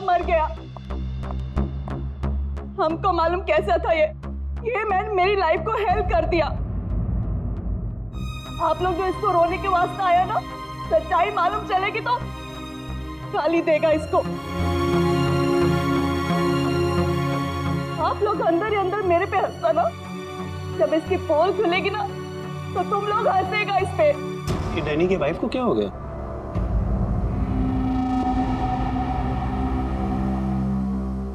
मर गया। हमको मालूम कैसा था ये मैन मेरी लाइफ को हेल्प कर दिया। आप लोग जो इसको रोने के वास्ते आया ना, सच्चाई मालूम चलेगी तो गाली देगा इसको। आप लोग अंदर ही अंदर मेरे पे हंसता ना, जब इसकी पोल खुलेगी ना तो तुम लोग हंसेगा इस पे। ये डैनी की वाइफ को क्या हो गया?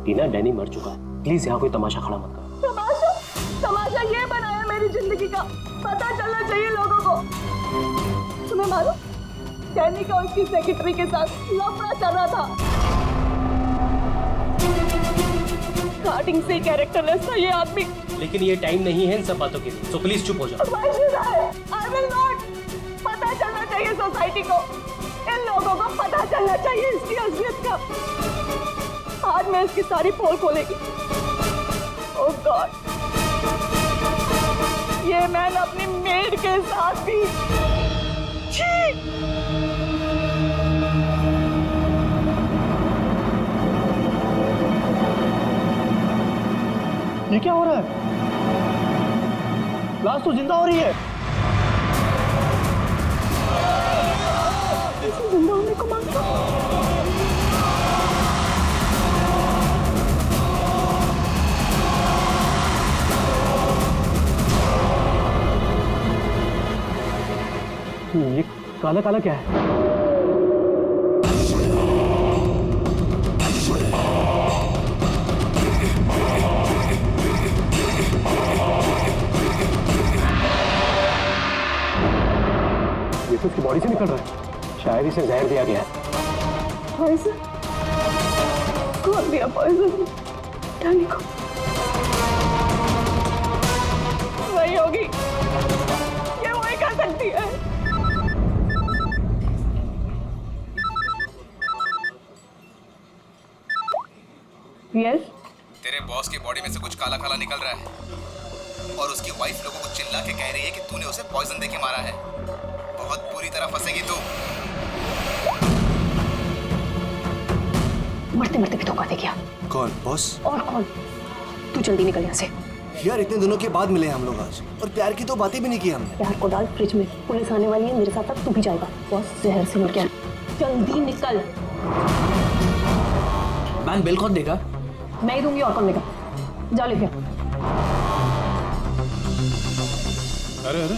टीना, डैनी मर चुका है, प्लीज यहाँ कोई तमाशा खड़ा मत करो। तमाशा ये बनाया मेरी जिंदगी का, पता चलना चाहिए लोगों को। तुम्हें मालूम डैनी का उसकी सेक्रेटरी के साथ लफड़ा चल रहा था। स्टार्टिंग से कैरेक्टरलेस था ये आदमी। लेकिन ये टाइम नहीं है इन सब बातों के लिए, तो प्लीज चुप हो जाओ। Why should I will not। पता चलना चाहिए सोसाइटी को, इन लोगों को पता चलना चाहिए इसकी असलियत का। आज मैं इसकी सारी पोल खोलेगी। ओह गॉड, ये मैन अपनी मेड के साथ भी। ये क्या हो रहा है? लाश तो जिंदा हो रही है। जिंदा होने को मांगता। ये काला काला क्या है? ये तो उसकी बॉडी से निकल रहा है, शायद इसे जहर दिया गया है। पॉइजन? कौन दिया पॉइजन डैनी को? वही होगी, ये वही कर सकती है। यस? तेरे बॉस की बॉडी में से कुछ काला काला निकल रहा है और उसकी वाइफ लोगों को चिल्ला के कह रही है कि तूने उसे पॉइजन देके मारा है। बहुत बुरी तरह फंसेगी तू। मरते मरते भी धोखा दे गया। कौन बॉस? और कौन? तू जल्दी निकल यहाँ से। यार इतने दिनों के बाद मिले हम लोग आज, और प्यार की तो बातें भी नहीं की हमने। प्यार को डाल फ्रिज में, पुलिस आने वाली है, मेरे साथ साथ तू भी जाएगा। बॉस जहर से मिल गया, जल्दी निकल। मैम बिल कौन देगा? मैं ही दूंगी, और कौन देगा? जा लेके। अरे अरे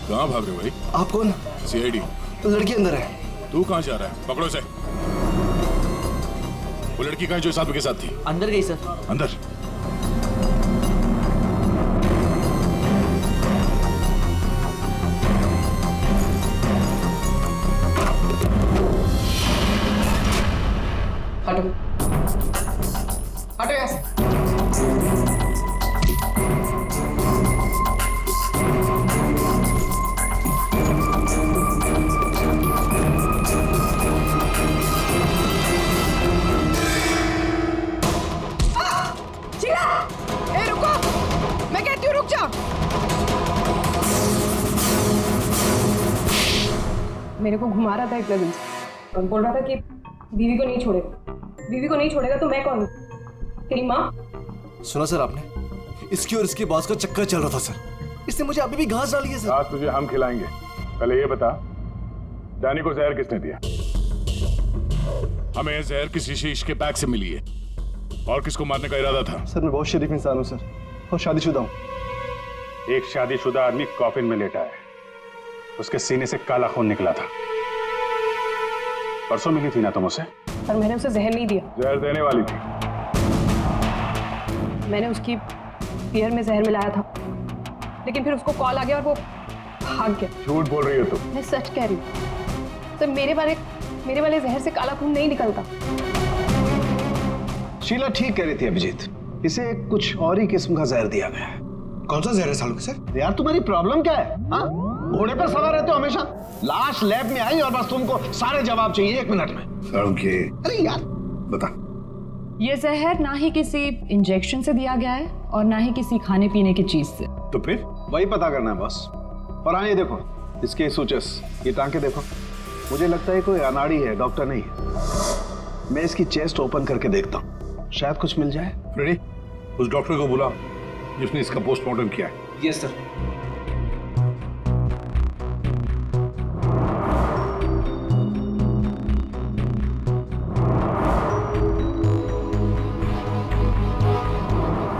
कहाँ भाग रहे हो भाई? आप कौन? सीआईडी। तो लड़की अंदर है। तू कहाँ जा रहा है? पकड़ो इसे। वो लड़की कहाँ जो इस आदमी के साथ थी? अंदर गई सर। अंदर? हटो हटो यहाँ से। मेरे को घुमा रहा था एक लगन से और बोल रहा था कि बीवी को नहीं छोड़ेगा, बीवी को नहीं छोड़ेगा तो मैं कौन हूँ? तेरी माँ? सुना सर आपने? इसकी और इसके बॉस का चक्कर चल रहा था सर। इसने मुझे अभी भी घास डाली है सर। आज तुझे हम खिलाएंगे। पहले ये बता, डैनी को जहर किसने दिया? हमें जहर किसी शीश के बैग से मिली है। और किसको मारने का इरादा था? सर मैं बहुत शरीफ इंसान हूँ सर, और शादीशुदा हूँ। एक शादीशुदा आदमी कॉफिन में लेटा है, उसके सीने से काला खून निकला था। परसों मिली थी ना तुम उसे? पर मैंने उसे जहर नहीं दिया। जहर देने वाली थी। मैंने उसकी बियर में जहर मिलाया था, लेकिन फिर उसको कॉल आ गया और वो भाग गया। झूठ बोल रही हो तुम। मैं सच कह रही हूँ। तो मेरे वाले जहर से काला खून नहीं निकलता। शीला ठीक कह रही थी अभिजीत, इसे कुछ और ही किस्म का जहर दिया गया है। कौन सा जहर है सालों के सर? यार तुम्हारी प्रॉब्लम क्या है? हाँ, घोड़े पर सवार रहते हो हमेशा। लाश लैब में आई और बस तुमको सारे जवाब चाहिए 1 मिनट में। ओके। अरे यार बता। ये जहर ना ही किसी इंजेक्शन से दिया गया है और ना ही किसी खाने पीने की चीज से। तो फिर वही पता करना है बॉस। और हाँ ये देखो, इसके सूचस, ये टांके देखो। मुझे लगता है कोई अनाड़ी है, डॉक्टर नहीं है। मैं इसकी चेस्ट ओपन करके देखता हूँ, शायद कुछ मिल जाए। फ्रेडी, उस डॉक्टर को बुला जिसने इसका पोस्टमार्टम किया है। Yes sir.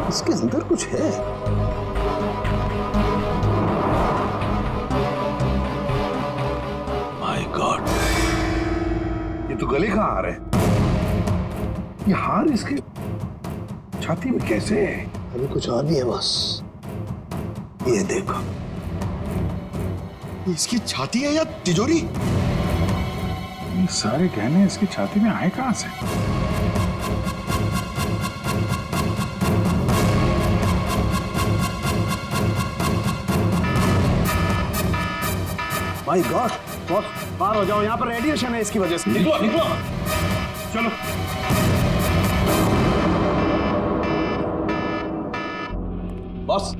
इसके अंदर कुछ है। माय गॉड, ये तो गले कहाँ आ रहे हैं? ये हार इसके छाती में कैसे है? अभी कुछ और भी है बॉस, ये देखो। इसकी छाती है या तिजोरी? ये सारे गहने इसकी छाती में आए कहाँ से? माय गॉड, बॉस बाहर हो जाओ, यहाँ पर रेडिएशन है इसकी वजह से। निकलो निकलो, चलो। बॉस,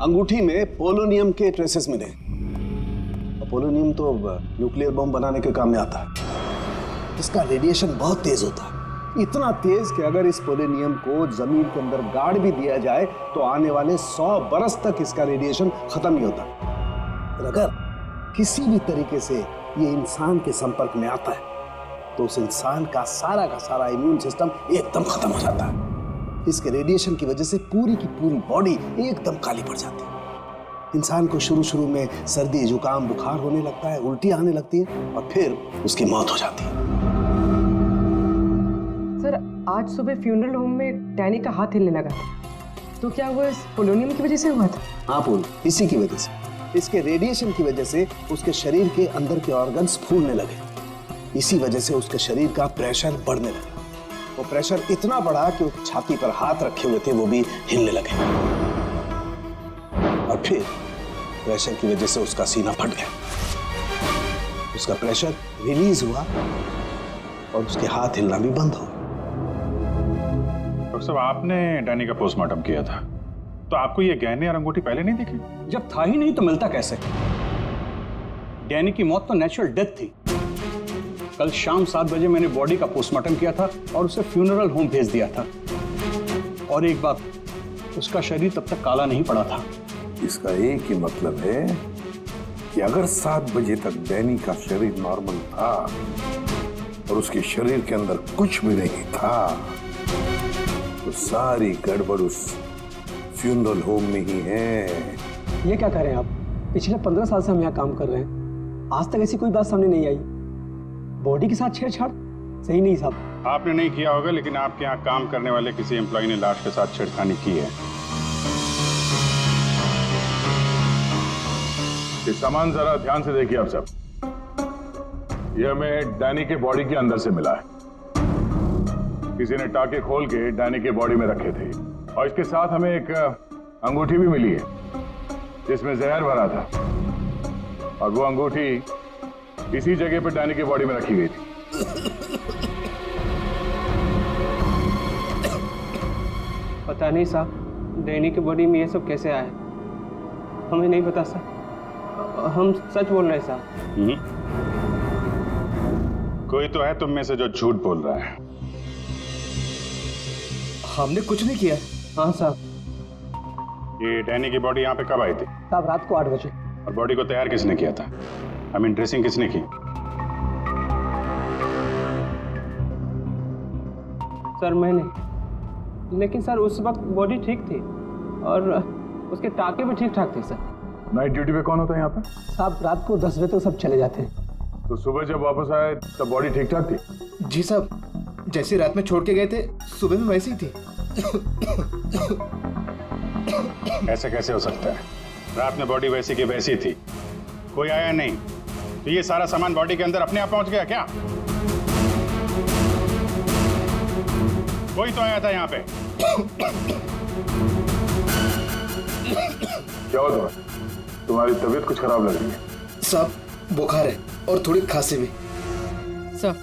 अंगूठी में पोलोनियम के ट्रेसेस मिले। पोलोनियम तो न्यूक्लियर बम बनाने के काम में आता है। इसका रेडिएशन बहुत तेज होता है, इतना तेज कि अगर इस पोलोनियम को जमीन के अंदर गाड़ भी दिया जाए तो आने वाले 100 बरस तक इसका रेडिएशन खत्म नहीं होता। और अगर किसी भी तरीके से ये इंसान के संपर्क में आता है तो उस इंसान का सारा इम्यून सिस्टम एकदम खत्म हो जाता है। इसके रेडिएशन की वजह से पूरी की पूरी बॉडी एकदम काली पड़ जाती है। इंसान को शुरू में सर्दी, जुकाम, बुखार होने लगता है, उल्टी आने लगती है और फिर उसकी मौत हो जाती है। सर, आज सुबह फ्यूनरल होम में डैनी का हाथ हिलने लगा, तो क्या वो इस पोलोनियम की वजह से हुआ था? हाँ पूल, इसी की वजह से, इसके रेडिएशन की वजह से उसके शरीर के अंदर के ऑर्गन्स फूलने लगे। इसी वजह से उसके शरीर का प्रेशर बढ़ने लगा। वो प्रेशर इतना बढ़ा कि उसकी छाती पर हाथ रखे हुए थे वो भी हिलने लगे और फिर प्रेशर की वजह से उसका सीना फट गया। उसका प्रेशर रिलीज हुआ और उसके हाथ हिलना भी बंद हो गया। डॉक्टर साहब, आपने डैनी का पोस्टमार्टम किया था, तो आपको ये गहने और अंगूठी पहले नहीं दिखी? जब था ही नहीं तो मिलता कैसे? डैनी की मौत तो नेचुरल डेथ थी। कल शाम 7 बजे मैंने बॉडी का पोस्टमार्टम किया था और उसे फ्यूनरल होम भेज दिया था। और एक बात, उसका शरीर तब तक काला नहीं पड़ा था। इसका एक ही मतलब है कि अगर 7 बजे तक डैनी का शरीर नॉर्मल था और उसके शरीर के अंदर कुछ भी नहीं था, तो सारी गड़बड़ उस फ्यूनरल होम में ही है। ये क्या कह रहे हैं आप? पिछले 15 साल से हम यहाँ काम कर रहे हैं, आज तक ऐसी कोई बात सामने नहीं आई। बॉडी के साथ छेड़छाड़ सही नहीं साहब। आपने नहीं किया होगा, लेकिन आपके यहाँ काम करने वाले किसी एम्प्लॉय ने लाश के साथ छेड़खानी की है। ये सामान जरा ध्यान से देखिए आप सब। ये हमें डैनी के बॉडी के अंदर से मिला है। किसी ने टाके खोल के डैनी के बॉडी में रखे थे और इसके साथ हमें एक अंगूठी भी मिली है जिसमें जहर भरा था, और वो अंगूठी इसी जगह पर डैनी की बॉडी में रखी गई थी। पता नहीं साहब, डैनी की बॉडी में ये सब कैसे आया, हमें नहीं पता सर। हम सच बोल रहे हैं साहब। कोई तो है तुम में से जो झूठ बोल रहा है। हमने कुछ नहीं किया। हाँ साहब। ये डैनी की बॉडी यहाँ पे कब आई थी? साहब रात को 8 बजे। और बॉडी को तैयार किसने किया था? आई मीन ड्रेसिंग किसने की? सर मैंने, लेकिन सर उस वक्त बॉडी ठीक थी और उसके टाके भी ठीक ठाक थे सर। नाइट ड्यूटी पे कौन होता है यहाँ पे? साहब रात को 10 बजे तक सब चले जाते हैं। तो सुबह जब वापस आए तब बॉडी ठीक ठाक थी? जी साहब, जैसे रात में छोड़ के गए थे सुबह में वैसी ही थी। ऐसे कैसे हो सकता है? रात में बॉडी वैसी की वैसी थी, कोई आया नहीं, तो ये सारा सामान बॉडी के अंदर अपने आप पहुंच गया क्या? कोई तो आया था यहाँ पे। क्या हुआ तुम्हारी तबीयत कुछ खराब लग रही है? साहब बुखार है और थोड़ी खांसी भी। सर,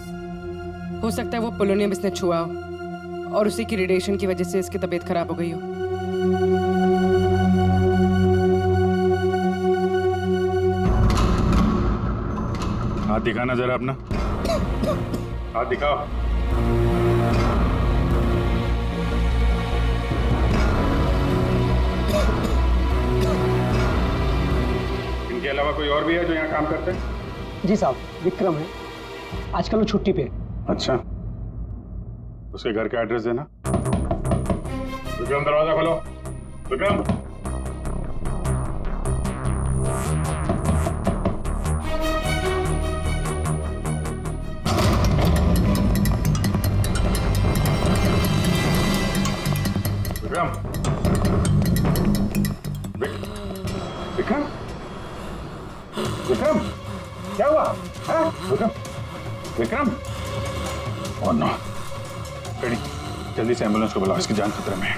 हो सकता है वो पोलोनियम इसने छुआ हो और उसी की रेडिएशन की वजह से इसकी तबीयत खराब हो गई हो। हाथ दिखाना जरा अपना। हाथ दिखाओ। इनके अलावा कोई और भी है जो यहाँ काम करते हैं? जी साहब, विक्रम है, आजकल वो छुट्टी पे है। अच्छा, उसके घर का एड्रेस देना। विक्रम, दरवाजा खोलो। विक्रम, विक्रम, विक्रम, विक्रम, क्या हुआ? हाँ? Vikram, Vikram, oh no, ready, जल्दी से एम्बुलेंस को बुलाओ, इसकी जान खतरे में है।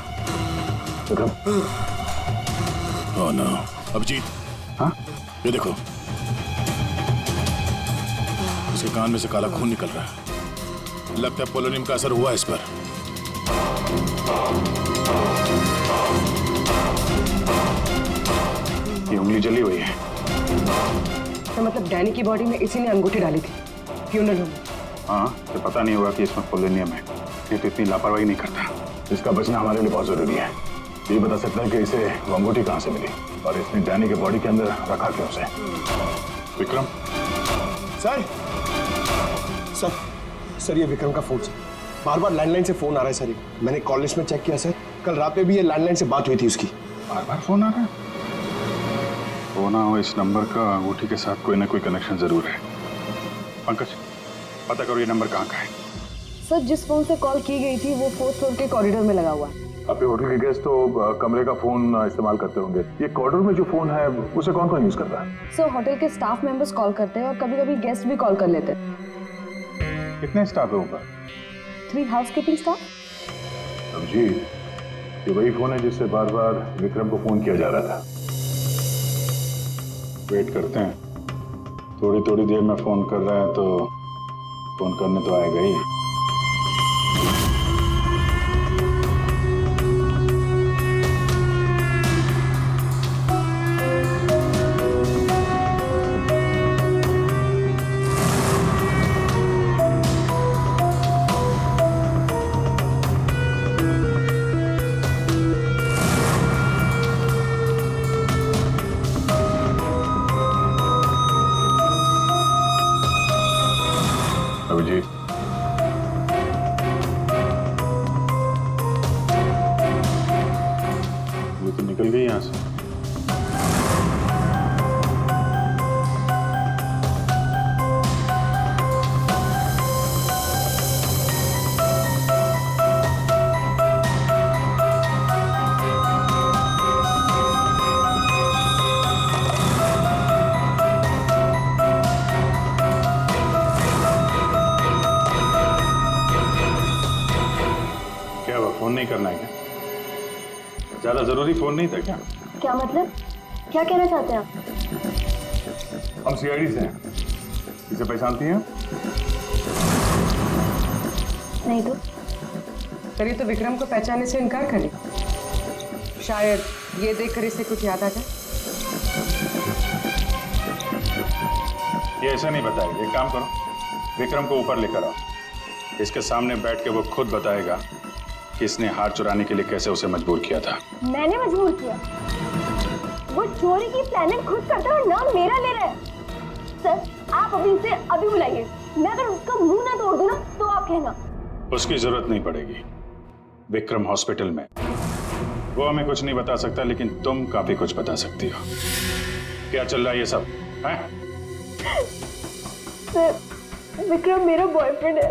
विक्रम, ओह नो, अभिजीत, हाँ? ये देखो, उसके कान में से काला खून निकल रहा है। लगता है पोलोनियम का असर हुआ इस पर। ये उंगली जली हुई है। तो मतलब डैनी की बॉडी में इसी ने अंगूठी डाली थी फ्यूनरल होम। हाँ, तो पता नहीं होगा कि इसमें पोलोनियम है। ये तो इतनी लापरवाही नहीं करता। इसका बचना हमारे लिए बहुत जरूरी है। ये बता सकता है कि इसे वो अंगूठी कहाँ से मिली और इसने डैनी के बॉडी के अंदर रखा क्यों उसे। विक्रम, सर सर सर, ये विक्रम का फोन सर। बार बार लैंडलाइन से फोन आ रहा है सर। मैंने कॉल लिस्ट में चेक किया सर, कल रात में भी ये लैंडलाइन से बात हुई थी उसकी। बार बार फोन आ रहा है। हो ना हो, इस नंबर का अंगूठी के साथ कोई ना कोई कनेक्शन जरूर है। पंकज, पता करो ये नंबर कहाँ का है। सर, जिस फोन से कॉल की गई थी वो 4th फ्लोर के कॉरिडोर में लगा हुआ है। आपके होटल के गेस्ट तो कमरे का फोन इस्तेमाल करते होंगे। ये कॉरिडोर में जो फोन है उसे कौन कौन यूज करता है? सर, होटल के स्टाफ मेंबर्स कॉल करते हैं और कभी कभी गेस्ट भी कॉल कर लेते हैं। कितने स्टाफ है ऊपर? 3 हाउसकीपिंग स्टाफ। अभिजीत, ये वही फोन है जिससे बार बार विक्रम को फोन किया जा रहा था। वेट करते हैं, थोड़ी थोड़ी देर में फोन कर रहा है तो फोन करने तो आएगा ही। अभिजीत, ये तो निकल गई यहाँ से। फोन नहीं करना है क्या? ज्यादा जरूरी फोन नहीं था क्या? क्या मतलब? क्या कहना चाहते हैं आप? हम सीआईडी से हैं। इसे पहचानती हैं? नहीं तो। सर, ये तो विक्रम को पहचानने से इनकार करे। शायद ये देखकर इसे कुछ याद आ जाए। ये ऐसा नहीं बताएगा। एक काम करो, विक्रम को ऊपर लेकर आओ। इसके सामने बैठ के वो खुद बताएगा कि इसने हार चुराने के लिए कैसे उसे मजबूर किया था। मैंने मजबूर किया? वो चोरी की प्लानिंग खुद करता है और नाम मेरा ले रहा है। सर, आप अभी इसे अभी बुलाइए। मैं अगर उसका मुंह ना तोड़ दूं ना तो आप कहना। उसकी जरूरत नहीं पड़ेगी। विक्रम हॉस्पिटल में, वो हमें कुछ नहीं बता सकता, लेकिन तुम काफी कुछ बता सकती हो। क्या चल रहा है ये सब है? सर, विक्रम मेरा बॉयफ्रेंड है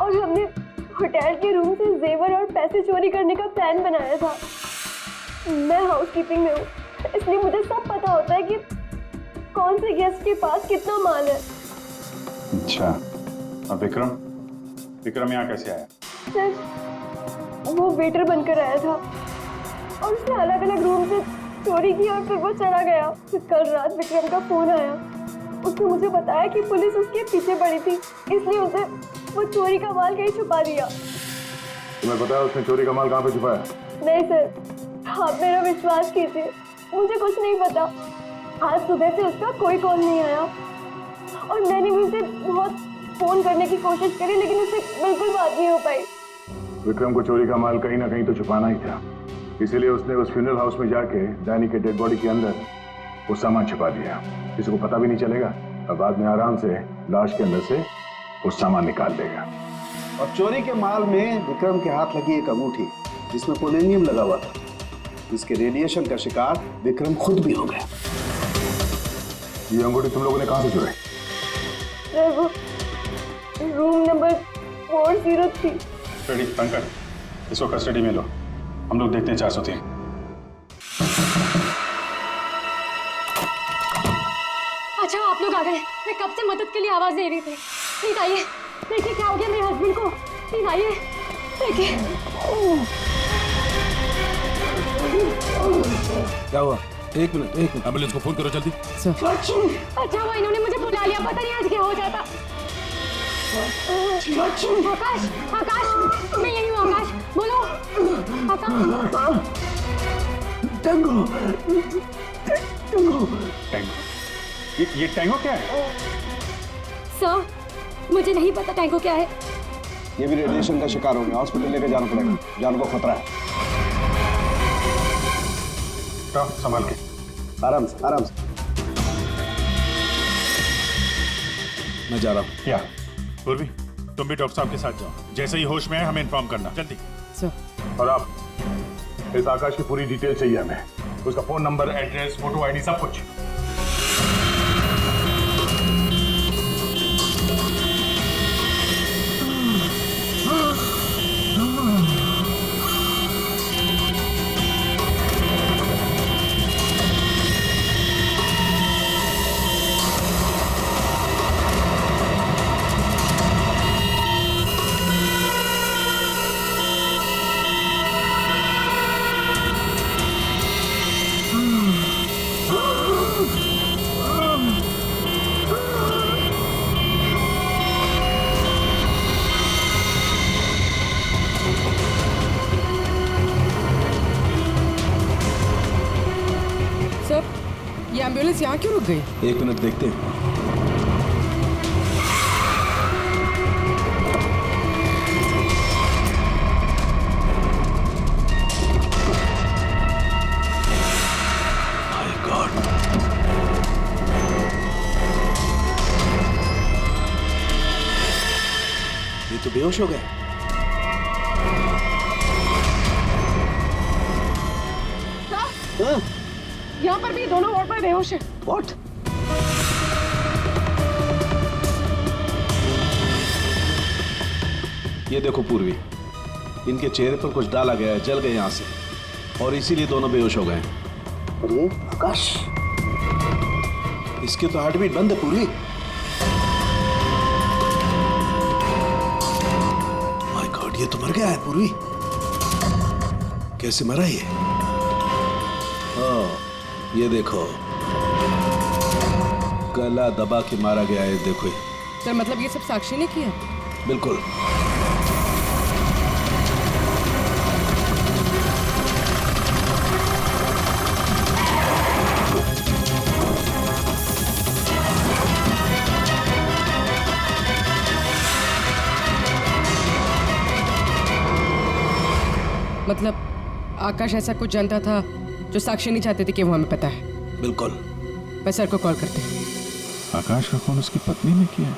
और हमने होटल के रूम से जेवर और पैसे चोरी करने का प्लान बनाया था। मैं हाउसकीपिंग में हूँ, इसलिए मुझे सब पता होता है कि कौन से गेस्ट के पास कितना माल है। अच्छा, अब विक्रम यहाँ कैसे आया? सर, वो वेटर बनकर आया था और उसने अलग अलग रूम से चोरी की और फिर वो चला गया। फिर कल रात विक्रम का फोन आया। उसने मुझे बताया कि पुलिस उसके पीछे पड़ी थी, इसलिए उसे वो चोरी का माल कहीं छुपा दिया। तुम्हें पता है उसने चोरी का माल कहाँ पे छुपाया? नहीं सर, आप मेरा विश्वास कीजिए, मुझे कुछ नहीं पता। आज सुबह से उसका कोई कॉल नहीं आया और मैंने भी उसे बहुत फोन करने की कोशिश करी लेकिन उससे बिल्कुल बात नहीं हो पाई। विक्रम को चोरी का माल कहीं ना कहीं तो छुपाना ही था, इसीलिए उसने उस फ्यूनरल हाउस में जाके डैनी के डेड बॉडी के अंदर वो सामान छुपा दिया। किसी को पता भी नहीं चलेगा और बाद में आराम से लाश के अंदर से वो सामान निकाल देगा। और चोरी के माल में विक्रम के हाथ लगी एक अंगूठी जिसमें पोलोनियम लगा हुआ था, जिसके रेडिएशन का शिकार विक्रम खुद भी हो गया। ये अंगूठी तुम लोगों ने कहां से चुराई? सर वो रूम नंबर 403। रेडी पंकज, इसको कस्टडी में लो, हम लोग देखते हैं 403। अच्छा आप लोग आ गए, मैं कब से मदद के लिए आवाज दे रही थी। प्लीज आइए, देखिए क्या हो गया मेरे हस्बैंड को। प्लीज आइए, देखिए। क्या हुआ? एक मिनट एम्बुलेंस को फोन करो जल्दी। अच्छा वो इन्होंने मुझे बुला लिया, पता नहीं आज क्या हो जाता। आकाश, आकाश, मैं यही हूँ। आकाश बोलो। आकाश। टैंगो। ये टैंगो क्या है? सर मुझे नहीं पता टैंगो क्या है। ये भी रेडिएशन का शिकार हो गया, हॉस्पिटल लेके जाना पड़ेगा, जान को खतरा है। संभाल के, आराम से आराम से। मैं जा रहा हूँ। क्या पूर्वी, तुम भी डॉक्टर साहब के साथ जाओ, जैसे ही होश में आए हमें इन्फॉर्म करना जल्दी। और आप इस आकाश की पूरी डिटेल चाहिए हमें, उसका phone number, address, photo ID, सब कुछ। ये एम्बुलेंस यहाँ क्यों रुक गई? 1 मिनट देखते हैं। My God. ये तो बेहोश हो गए। यहाँ पर भी दोनों वार्ड में बेहोश है। What? ये देखो पूर्वी, इनके चेहरे पर कुछ डाला गया है, जल गए यहाँ से, और इसीलिए दोनों बेहोश हो गए। अरे आकाश, इसके तो हार्ट बीट बंद है पूर्वी। माय गॉड, ये तो मर गया है पूर्वी। कैसे मरा ये? ये देखो, गला दबा के मारा गया है। देखो सर, मतलब ये सब साक्षी ने किया? बिल्कुल। मतलब आकाश ऐसा कुछ जानता था जो साक्षी नहीं चाहते थे कि वो हमें पता है। बिल्कुल। मैं सर को कॉल करते हैं। आकाश का खून उसकी पत्नी ने किया?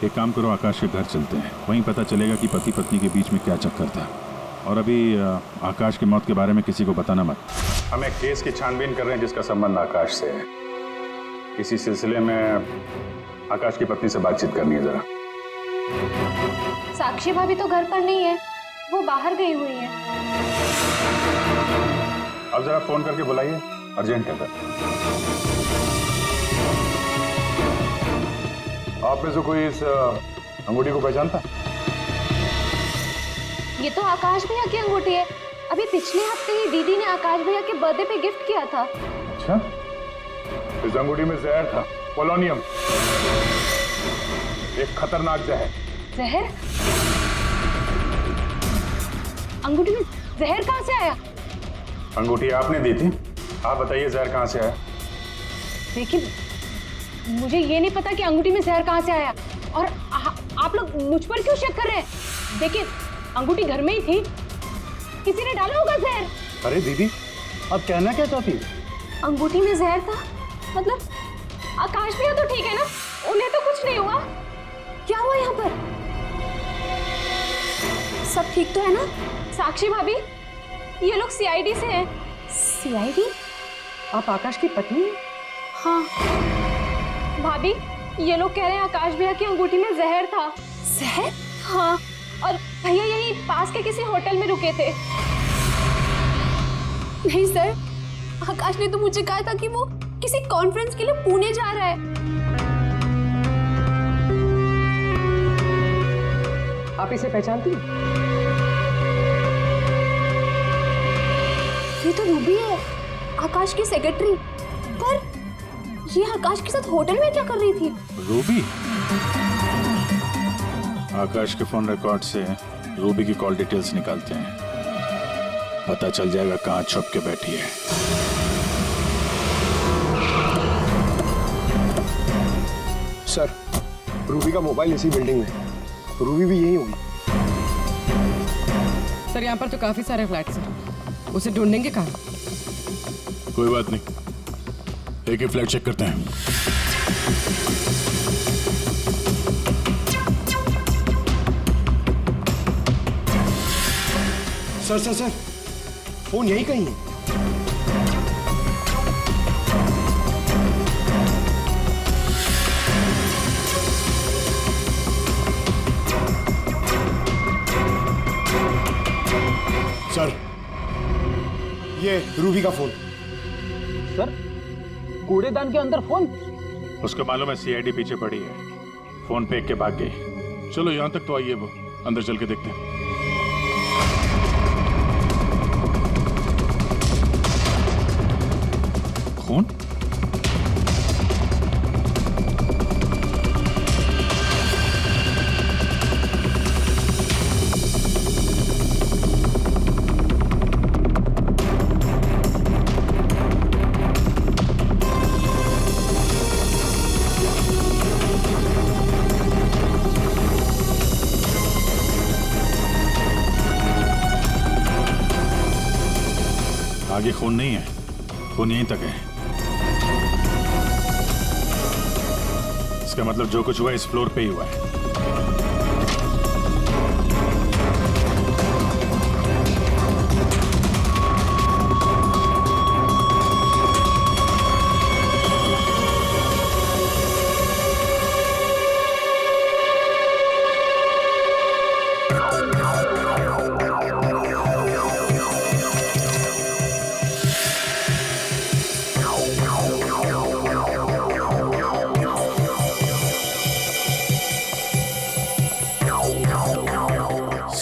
एक काम करो, आकाश के घर चलते हैं, वहीं पता चलेगा कि पति पत्नी के बीच में क्या चक्कर था। और अभी आकाश की मौत के बारे में किसी को बताना मत। हम एक केस की छानबीन कर रहे हैं जिसका संबंध आकाश से है। इसी सिलसिले में आकाश की पत्नी से बातचीत करनी है जरा। साक्षी भाभी तो घर पर नहीं है, वो बाहर गई हुई है। अब जरा फोन करके बुलाइए, अर्जेंट है। आप में से कोई इस अंगूठी को पहचानता? ये तो आकाश भैया की अंगूठी है। अभी पिछले हफ्ते ही दीदी ने आकाश भैया के बर्थडे पे गिफ्ट किया था। अच्छा, इस अंगूठी में जहर था, पोलोनियम, एक खतरनाक जहर। जहर? अंगूठी में जहर कहाँ से आया? अंगूठी आपने दी थी, आप बताइए जहर कहाँ से आया? देखिए, मुझे ये नहीं पता कि अंगूठी में जहर कहाँ से आया। और आप लोग मुझ पर क्यों शक कर रहे हैं? देखिए, अंगूठी घर में ही थी, किसी ने डाला होगा जहर। अरे दीदी, अब कहना क्या चाहती है? अंगूठी में जहर था? मतलब आकाश भैया तो ठीक है ना, उन्हें तो कुछ नहीं हुआ? क्या हुआ यहाँ पर? सब ठीक तो है ना? साक्षी भाभी, ये लोग सीआईडी से हैं। सीआईडी? आप आकाश की पत्नी हैं? हाँ भाभी, ये लोग कह रहे हैं आकाश भैया की अंगूठी में जहर था। जहर? हाँ, और भैया यही पास के किसी होटल में रुके थे। नहीं सर, आकाश ने तो मुझे कहा था कि वो किसी कॉन्फ्रेंस के लिए पुणे जा रहा है। आप इसे पहचानती हैं? ये तो रूबी है, आकाश की सेक्रेटरी। पर ये आकाश के साथ होटल में क्या कर रही थी? रूबी? आकाश के फोन रिकॉर्ड से रूबी की कॉल डिटेल्स निकालते हैं, पता चल जाएगा कहाँ छुप के बैठी है। सर, रूबी का मोबाइल इसी बिल्डिंग में है, रूबी भी यही होगी। सर, यहाँ पर तो काफी सारे फ्लैट्स हैं, उसे ढूंढेंगे कहाँ? कोई बात नहीं, एक ही फ्लैट चेक करते हैं। सर सर सर, फोन यही कहीं है। सर, ये रूबी का फोन। सर, कूड़ेदान के अंदर फोन? उसको मालूम है सीआईडी पीछे पड़ी है, फोन फेंक के भाग गई। चलो यहाँ तक तो आइए, वो अंदर चल के देखते हैं। खून? आगे खून नहीं है, खून यहीं तक है। इसका मतलब जो कुछ हुआ इस फ्लोर पे ही हुआ है।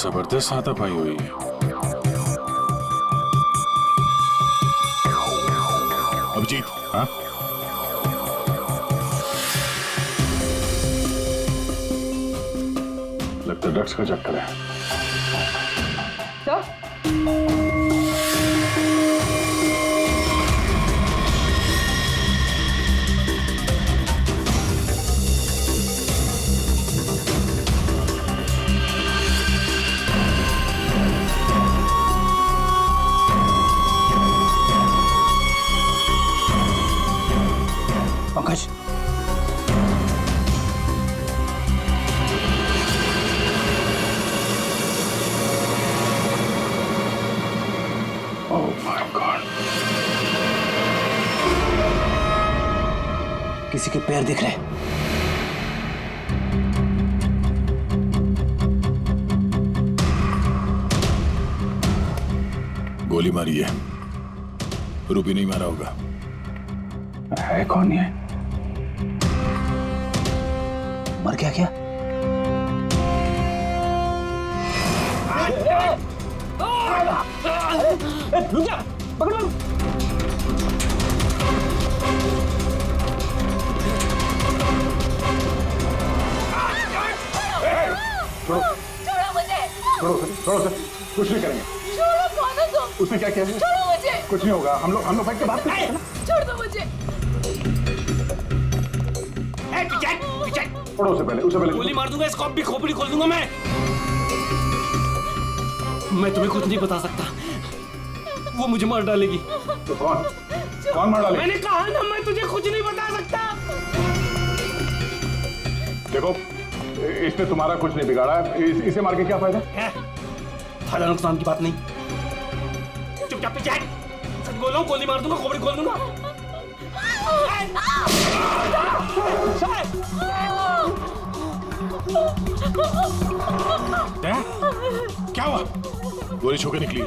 जबरदस्त हाथापाई हुई है। अभिजीत, हाँ? लगता है ड्रग्स का चक्कर है। Sir, Pankaj, oh my God, किसी के पैर दिख रहे। गोली मारी है, रूबी नहीं मारा होगा। है कौन ये? मर गया क्या? रुक जा, पकड़ो। छोड़ो मुझे। छोड़ो सर, कुछ नहीं करेंगे। छोड़ो, कौन हो तुम? उसने क्या किया है? छोड़ो मुझे। कुछ नहीं होगा, हम लोग बैठ के बात करते हैं ना। छोड़ दो मुझे। पढ़ो उसे पहले गोली मार दूंगा, इसको भी खोपड़ी खोल दूंगा मैं तुम्हें कुछ नहीं बता सकता, वो मुझे मार डालेगी। तो कौन मार डालेगी? मैंने कहा ना, मैं तुझे कुछ नहीं बता सकता। देखो, इसने तुम्हारा कुछ नहीं बिगाड़ा है, इसे मार के क्या फायदा है? फायदा नुकसान की बात नहीं, चुपचाप पीछे हट। सच बोल रहा हूँ, गोली मार दूंगा, खोपड़ी खोल दूंगा। क्या हुआ? गोली छू के निकली है।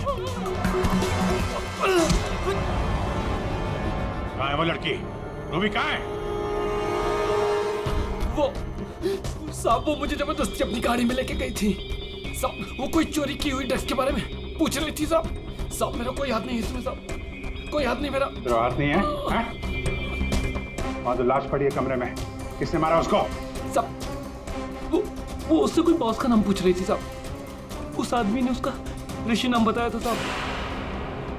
कहाँ है वो लड़की? रूबी कहाँ है? वो साहब, वो मुझे जबरदस्ती अपनी गाड़ी में लेके गई थी साहब। वो कोई चोरी की हुई ड्रग्स के बारे में पूछ रही थी साहब। मेरा कोई हाथ नहीं है इसमें साहब, कोई हाथ नहीं मेरा। तेरा हाथ नहीं है? वहाँ तो लाश पड़ी है कमरे में, किसने मारा उसको? साहब, वो उससे कोई बॉस का नाम पूछ रही थी साहब। उस आदमी ने उसका ऋषि नाम बताया था साहब।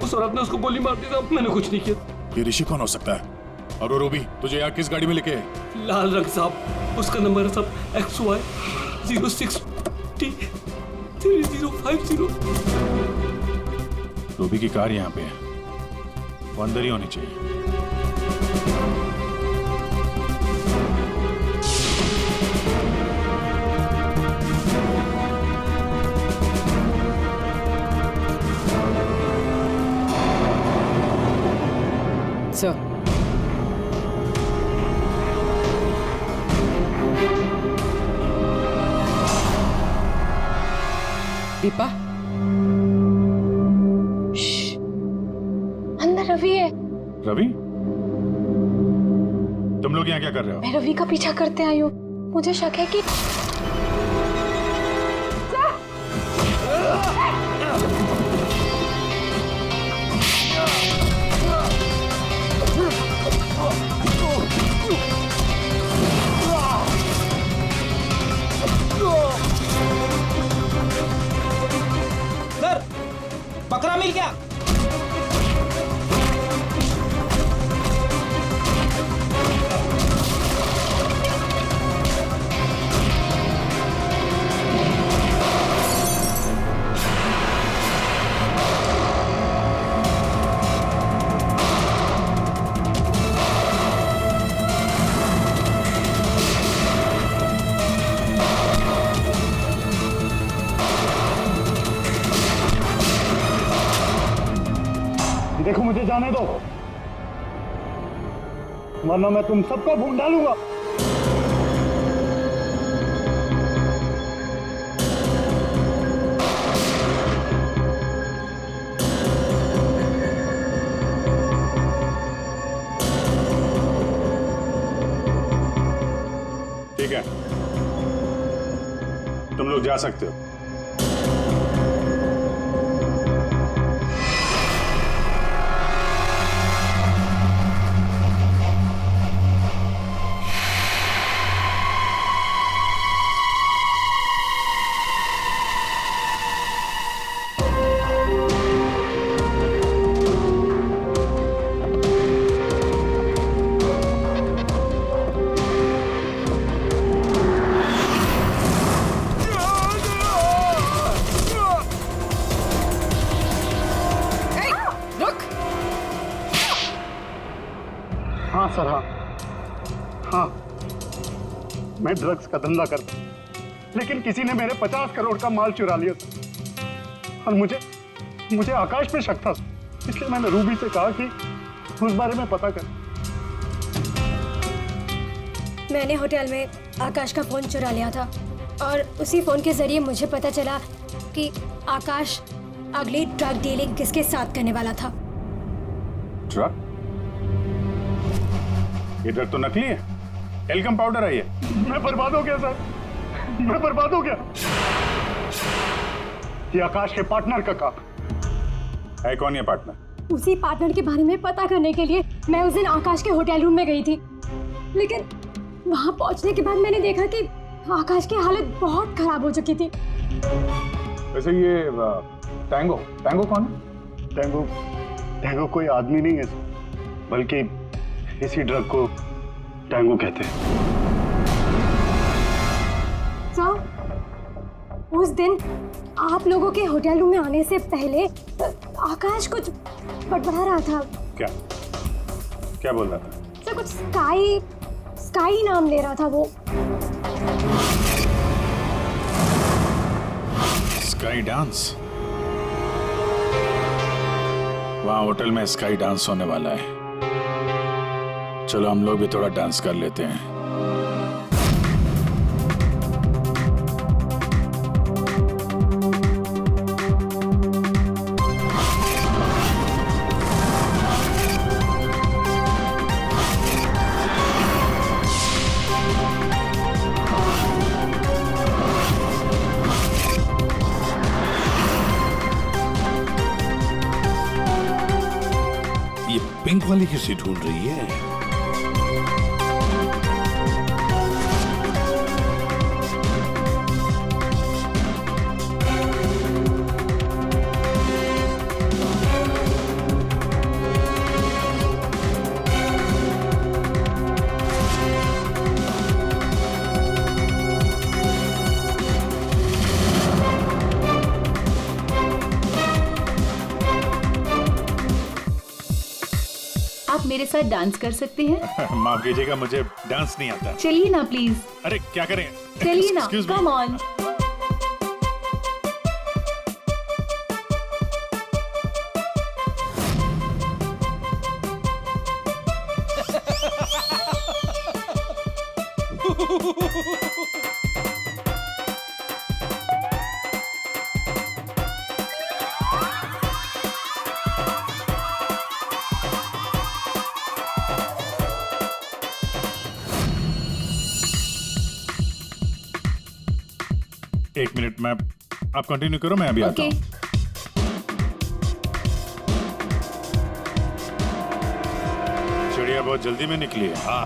उस औरत ने उसको गोली मार दी साहब, मैंने कुछ नहीं किया। ये ऋषि कौन हो सकता है? और वो रूबी तुझे यहाँ किस गाड़ी में लेके? लाल रंग साहब, उसका नंबर है साहब XY 06T 3050। रूबी की कार यहाँ पे है, वो अंदर ही होनी चाहिए। सर, दीपा, अंदर रवि है। रवि, तुम लोग यहाँ क्या कर रहे हो? मैं रवि का पीछा करते आई हूँ, मुझे शक है कि सर, बकरा मिल गया। देखो, मुझे जाने दो, वरना मैं तुम सबको भून डालूंगा। ठीक है, तुम लोग जा सकते हो। हाँ सर, हाँ, मैं ड्रग्स का धंधा करता हूँ, लेकिन किसी ने मेरे 50 करोड़ का माल चुरा लिया था और मुझे आकाश पे शक था, इसलिए मैंने रूबी से कहा कि उस बारे में पता कर। मैंने होटल में आकाश का फोन चुरा लिया था और उसी फोन के जरिए मुझे पता चला कि आकाश अगली ड्रग डीलिंग किसके साथ करने वाला था। ड्रग? ये ड्रग तो नकली है, एल्कम पाउडर है ये। मैं बर्बाद हो गया सर, मैं बर्बाद हो गया। ये आकाश के पार्टनर का काम है। कौन ये पार्टनर? उसी पार्टनर के बारे में पता करने के लिए मैं उस दिन आकाश के होटल रूम में गई थी, लेकिन वहां पहुंचने के बाद मैंने देखा कि आकाश की हालत बहुत खराब हो चुकी थी। वैसे ये टैंगो कौन है? टैंगो कोई आदमी नहीं है, बल्कि इसी ड्रग को टैंगो कहते हैं। उस दिन आप लोगों के होटल रूम में आने से पहले आकाश कुछ बड़बड़ा रहा था। क्या क्या बोल रहा था? सर कुछ स्काई नाम ले रहा था वो। Sky dance? वहाँ होटल में स्काई डांस होने वाला है। चलो हम लोग भी थोड़ा डांस कर लेते हैं। पिंक वाली किसी ढूंढ रही है? मेरे साथ डांस कर सकते हैं? माफ कीजिएगा, मुझे डांस नहीं आता। चलिए ना प्लीज। अरे क्या करें? चलिए ना, कम ऑन। एक मिनट में आप कंटिन्यू करो, मैं अभी आता हूँ। चिड़िया बहुत जल्दी में निकली है। हाँ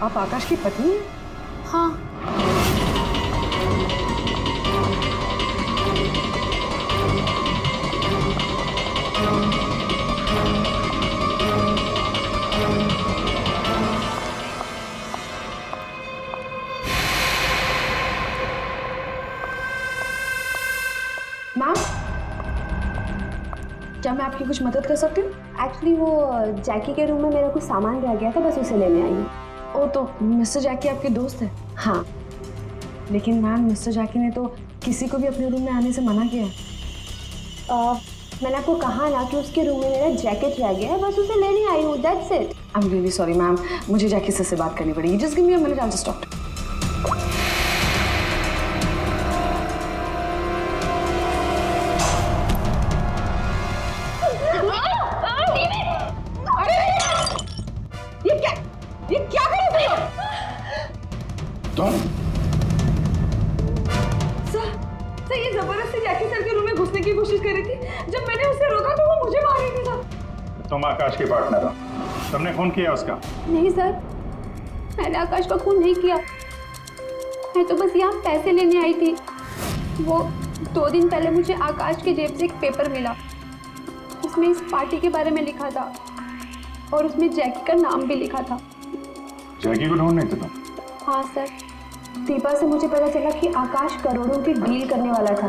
आप आकाश की पत्नी हैं? हाँ। मैम, क्या मैं आपकी कुछ मदद कर सकती हूँ? एक्चुअली वो जैकी के रूम में मेरा कुछ सामान रह गया था, बस उसे लेने आई हूँ। ओ, तो मिस्टर जैकी आपके दोस्त है? हाँ। लेकिन मैम, मिस्टर जैकी ने तो किसी को भी अपने रूम में आने से मना किया है। मैंने आपको कहा ना कि उसके रूम में मेरा जैकेट रह गया है, बस उसे लेने आई हूँ, that's it. I am really sorry ma'am, मुझे जैकी से बात करनी पड़ेगी। Just give me a minute, I will just talk. ये क्या कर रहे हो तुम? सर, ये जबरदस्ती जैकी सर के रूम में घुसने की कोशिश कर रही थी। जब मैंने उसे रोका तो वो मुझे मार रही थी सर। तुम आकाश के पार्टनर हो, तुमने खून किया उसका? नहीं सर, मैंने आकाश का खून नहीं किया। मैं तो बस यहाँ पैसे लेने आई थी। वो 2 दिन पहले मुझे आकाश के जेब से एक पेपर मिला, उसमें इस पार्टी के बारे में लिखा था और उसमें जैकी का नाम भी लिखा था। जैकी को ढूंढ नहीं था तुम? हाँ सर, दीपा से मुझे पता चला कि आकाश करोड़ों की डील करने वाला था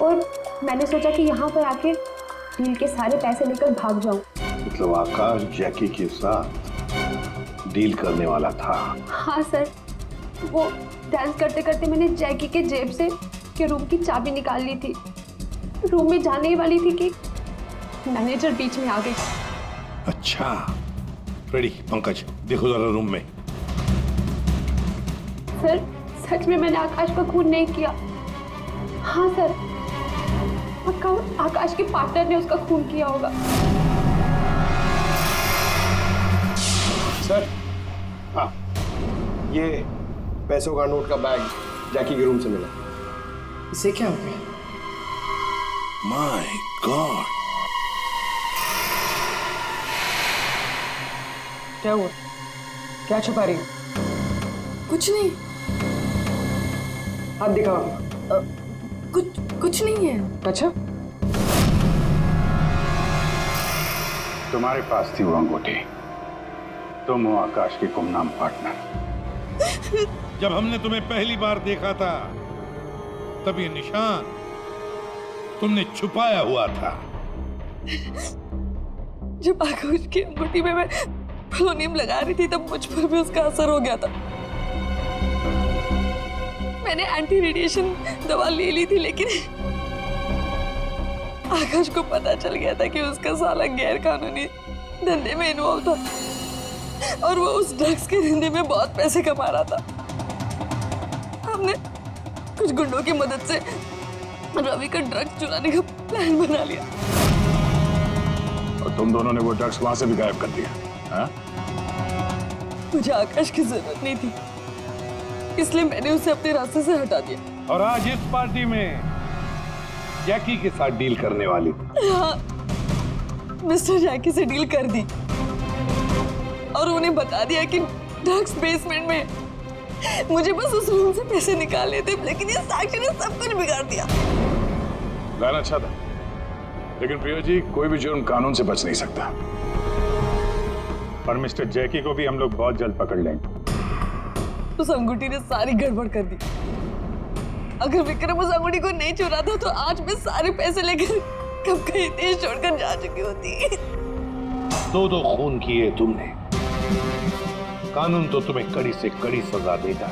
और मैंने सोचा कि यहाँ पर आके डील के सारे पैसे लेकर भाग जाऊँ। मतलब आकाश जैकी के साथ डील करने वाला था? हाँ सर, वो डांस करते करते मैंने जैकी के जेब से के रूम की चाबी निकाल ली थी। रूम में जाने ही वाली थी कि मैनेजर बीच में आ गई। अच्छा, रेडी पंकज, देखो जरा रूम में। सर, सच में मैंने आकाश का खून नहीं किया। हाँ सर, पक्का आकाश के पार्टनर ने उसका खून किया होगा। सर, हाँ, ये पैसों का नोट का बैग जैकी के रूम से मिला। इसे क्या हो गया? माय गॉड, क्या हुआ? क्या छुपा रही हो? कुछ नहीं। हाथ दिखाओ। कुछ नहीं है। अच्छा, तुम्हारे पास थी वो अंगूठी, तुम हो आकाश के गुमनाम पार्टनर। जब हमने तुम्हें पहली बार देखा था तब ये निशान तुमने छुपाया हुआ था। जब आकाश की अंगूठी में मैं पोलोनियम लगा रही थी तब मुझ पर भी उसका असर हो गया था। मैंने एंटी रेडिएशन दवा ले ली थी, लेकिन आकाश को पता चल गया था कि उसका साला गैर कानूनी धंधे में इन्वॉल्व था और वो उस ड्रग्स के धंधे में बहुत पैसे कमा रहा था। हमने कुछ गुंडों की मदद से रवि का ड्रग्स चुराने का प्लान बना लिया। और तुम दोनों ने वो ड्रग्स वहां से भी गायब कर दिया, हाँ? मुझे आकाश की जरूरत नहीं थी, इसलिए मैंने उसे अपने रास्ते से हटा दिया। और आज इस पार्टी में जैकी के साथ डील करने वाली थी। हाँ, मिस्टर जैकी से डील कर दी और उन्हें बता दिया कि ड्रग्स बेसमेंट में। मुझे बस उस रूम से पैसे निकालने थे, लेकिन ये साक्षी ने सब कुछ बिगाड़ दिया। प्लान अच्छा था, लेकिन प्रिया जी, कोई भी जुर्म कानून से बच नहीं सकता। और मिस्टर जैकी को भी हम लोग बहुत जल्द पकड़ लेंगे। उस अंगूठी ने सारी गड़बड़ कर दी। अगर विक्रम उस अंगूठी को नहीं चुराता तो आज मैं सारे पैसे लेकर कब कहीं देश छोड़कर जा चुकी होती। दो खून किए तुमने, कानून तो तुम्हें कड़ी से कड़ी सजा देगा।